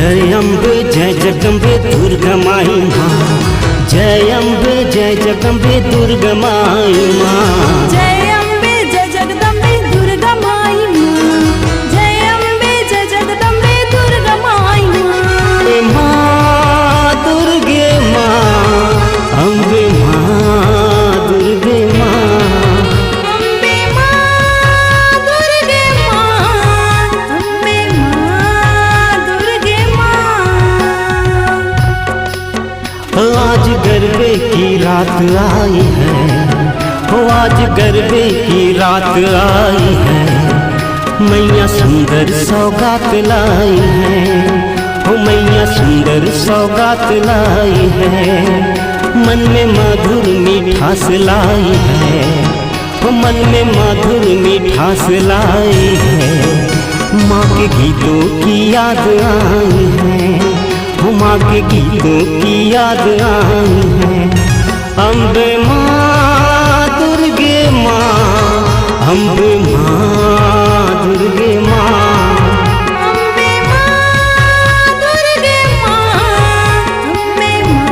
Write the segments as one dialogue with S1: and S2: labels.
S1: जय अम्बे जय जगदम्बे दुर्गा माई माँ। जय अम्बे जय जगदम्बे दुर्गा माई माँ।
S2: जय अम्बे जय जगदम्बे दुर्गा माई माँ। जय अम्बे जय जगदम्बे दुर्गा माई माँ।
S1: माँ दुर्गे माँ, अम्बे माँ दुर्गे माँ।
S2: अम्बे माँ दुर्गे माँ। अम्बे माँ दुर्गे माँ।
S1: आज गरबे की रात आई है, हो आज गरबे की रात आई है। मैया सुंदर सौगात लाई है, हो मैया सुंदर सौगात लाई है। मन में मधुर मिठास लाई है, हो मन में मधुर मिठास लाई है। माँ के गीतों की याद आई है, हो माँ के गीतों की याद आई है। अम्बे माँ दुर्गे माँ, अम्बे माँ दुर्गे माँ।
S2: अम्बे माँ दुर्गे माँ। अम्बे माँ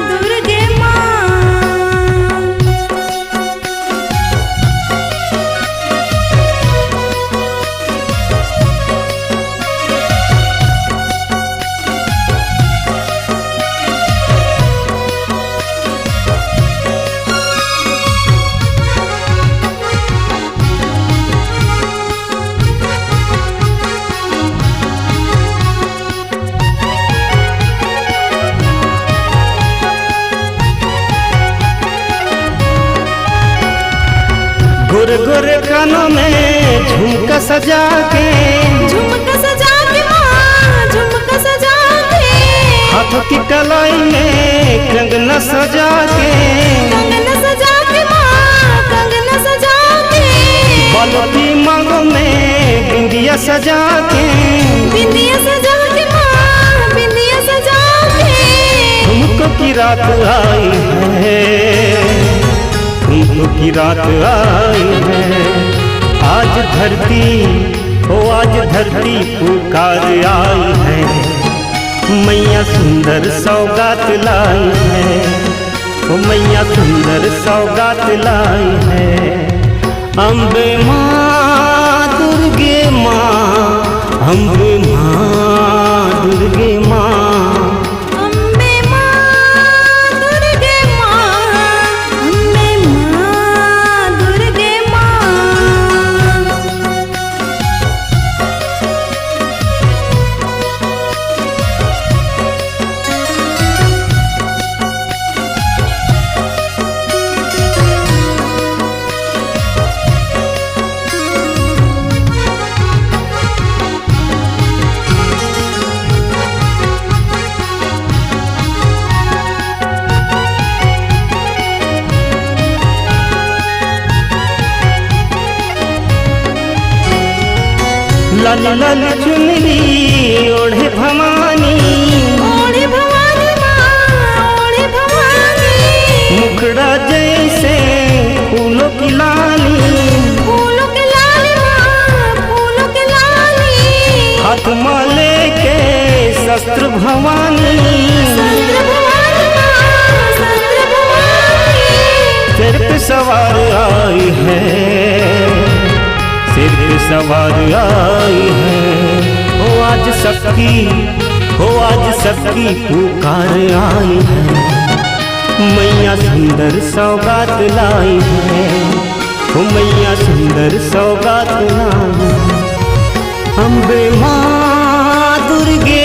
S2: दुर्गे माँ।
S1: गोरे गोरे कानों में झुमका सजा के,
S2: झुमका सजा के माँ, झुमका सजा के।
S1: हाथों की कलाई में कंगना सजा के,
S2: कंगना सजा के माँ, कंगना सजा के।
S1: बालों की मांगों में बिंदिया सजा के,
S2: बिंदिया सजा के माँ, बिंदिया सजा के।
S1: झुमकों की रात आई है, झुमकों की रात आई है। आज धरती, ओ आज धरती पुकार आई है। मैया सुंदर सौगात लाई है, ओ मैया सुंदर सौगात लाई है। अम्बे माँ दुर्गे माँ, अम्बे माँ दुर्गे माँ।
S2: अम्बे माँ दुर्गे माँ। अम्बे माँ दुर्गे माँ।
S1: लाल लाल चुनरी ओढ़े भवानी,
S2: ओढ़े भवानी माँ, ओढ़े भवानी।
S1: मुखड़ा जैसे फूलों की लाली,
S2: फूलों के लाली माँ, फूलों के लाली।
S1: हाथ माले के शस्त्र भवानी,
S2: शस्त्र भवानी माँ, शस्त्र भवानी।
S1: सिर पे सवार आई है, सिर पे सवार आई है। हो आज शक्ति, हो आज शक्ति पुकार आई है। मैया सुंदर सौगात लाई है, हो मैया सुंदर सौगात लाई है। अम्बे माँ दुर्गे